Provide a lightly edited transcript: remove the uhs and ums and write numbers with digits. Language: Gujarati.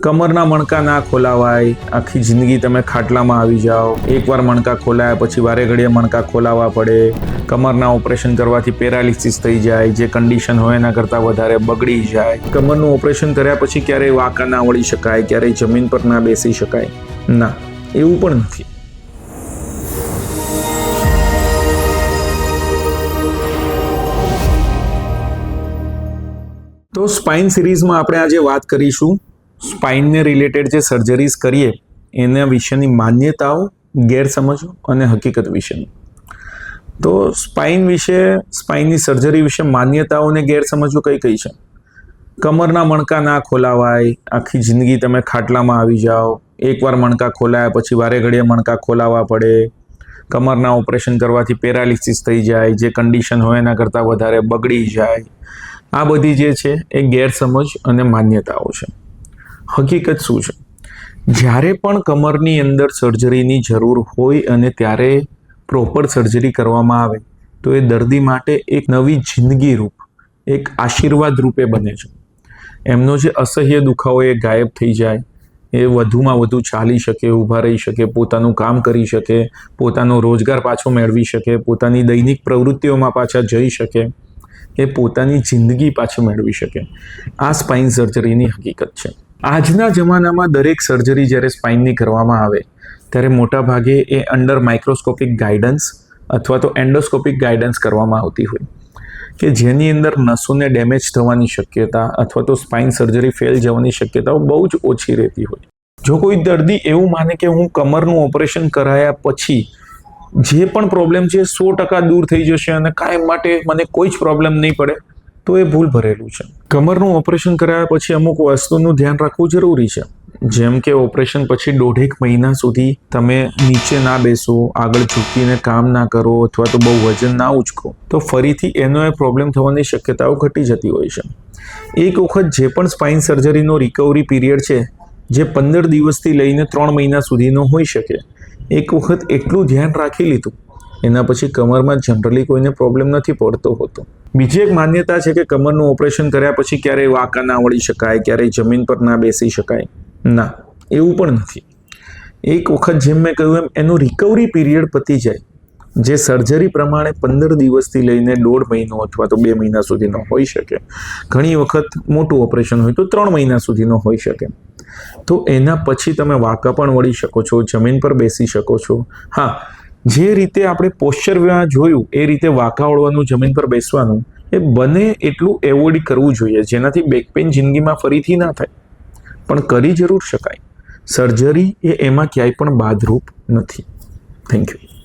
કમરના મણકા ના ખોલાવાય, આખી જિંદગી તમે ખાટલામાં આવી જાઓ, એકવાર મણકા ખોલાયા પછી વારે ઘડીએ મણકા ખોલાવવા પડે, કમરના ઓપરેશન કરવાથી પેરાલિસિસ થઈ જાય, જે કન્ડિશન હોય એના કરતાં વધારે બગડી જાય, કમરનું ઓપરેશન કર્યા પછી ક્યારેય વાંકા ના વળી શકાય, ક્યારેય જમીન પર ના બેસી શકાય, ના, એવું પણ નથી. તો સ્પાઇન સિરીઝમાં આપણે આજે વાત કરીશું સ્પાઇનને રિલેટેડ જે સર્જરીઝ કરીએ એના વિશેની માન્યતાઓ, ગેરસમજો અને હકીકત વિશેની. તો સ્પાઇનની સર્જરી વિશે માન્યતાઓ અને ગેરસમજો કઈ કઈ છે? કમરના મણકા ના ખોલાવાય, આખી જિંદગી તમે ખાટલામાં આવી જાઓ, એકવાર મણકા ખોલાયા પછી વારે ઘડીએ મણકા ખોલાવવા પડે, કમરના ઓપરેશન કરવાથી પેરાલિસિસ થઈ જાય, જે કન્ડિશન હોય એના કરતાં વધારે બગડી જાય. આ બધી જે છે એ ગેરસમજ અને માન્યતાઓ છે. હકીકત શું છે? જ્યારે પણ કમરની અંદર સર્જરીની જરૂર હોય અને ત્યારે પ્રોપર સર્જરી કરવામાં આવે તો એ દર્દી માટે એક નવી જિંદગી રૂપ, એક આશીર્વાદ રૂપે બને છે. એમનો જે અસહ્ય દુખાવો એ ગાયબ થઈ જાય, એ વધુમાં વધુ ચાલી શકે, ઊભા રહી શકે, પોતાનું કામ કરી શકે, પોતાનો રોજગાર પાછો મેળવી શકે, પોતાની દૈનિક પ્રવૃત્તિઓમાં પાછા જઈ શકે, એ પોતાની જિંદગી પાછી મેળવી શકે. આ સ્પાઇન સર્જરીની હકીકત છે. આજના જમાનામાં દરેક સર્જરી જ્યારે સ્પાઇનની કરવામાં આવે ત્યારે મોટાભાગે એ અંડર માઇક્રોસ્કોપિક ગાઈડન્સ અથવા તો એન્ડોસ્કોપિક ગાઈડન્સ કરવામાં આવતી હોય કે જેની અંદર નસોને ડેમેજ થવાની શક્યતા અથવા તો સ્પાઇન સર્જરી ફેલ જવાની શક્યતાઓ બહુ જ ઓછી રહેતી હોય. જો કોઈ દર્દી એવું માને કે હું કમરનું ઓપરેશન કરાયા પછી જે પણ પ્રોબ્લેમ છે 100% દૂર થઈ જશે અને કાયમ માટે મને કોઈ જ પ્રોબ્લેમ નહીં પડે, તો એ ભૂલ ભરેલું છે. કમરનું ઓપરેશન કરાયા પછી અમુક વસ્તુનું ધ્યાન રાખવું જરૂરી છે. જેમ કે ઓપરેશન પછી 1.5 મહિના સુધી તમે નીચે ના બેસો, આગળ ઝૂકીને કામ ના કરો અથવા તો બહુ વજન ના ઉચકો તો ફરીથી એનો એ પ્રોબ્લેમ થવાની શક્યતાઓ ઘટી જતી હોય છે. એક વખત જે પણ સ્પાઇન સર્જરીનો રિકવરી પીરિયડ છે જે 15 દિવસથી લઈને 3 મહિના સુધીનો હોઈ શકે, એક વખત એટલું ધ્યાન રાખી લીધું એના પછી કમરમાં જનરલી કોઈને પ્રોબ્લેમ નથી પડતો હોતો. બીજી એક માન્યતા છે કે કમરનું ઓપરેશન કર્યા પછી ક્યારેય વાંકા ના વળી શકાય, ક્યારેય જમીન પર ના બેસી શકાય, ના, એવું પણ નથી. એક વખત જેમ મેં કહ્યું એમ એનું રિકવરી પીરિયડ પતી જાય, જે સર્જરી પ્રમાણે 15 દિવસથી લઈને 1.5 મહિનો અથવા તો 2 મહિના સુધીનો હોઈ શકે. ઘણી વખત મોટું ઓપરેશન હોય તો 3 મહિના સુધીનો હોઈ શકે. તો એના પછી તમે વાંકા પણ વળી શકો છો, જમીન પર બેસી શકો છો. હા, જે રીતે આપણે પોશ્ચરમાં જોયું એ રીતે વાંકા વળવાનું, જમીન પર બેસવાનું એ બને એટલું એવોઇડ કરવું જોઈએ, જેનાથી બેક પેઇન જિંદગીમાં ફરીથી ના થાય. પણ કરી જરૂર શકાય. સર્જરી એ એમાં ક્યાંય પણ બાદરૂપ નથી. Thank you.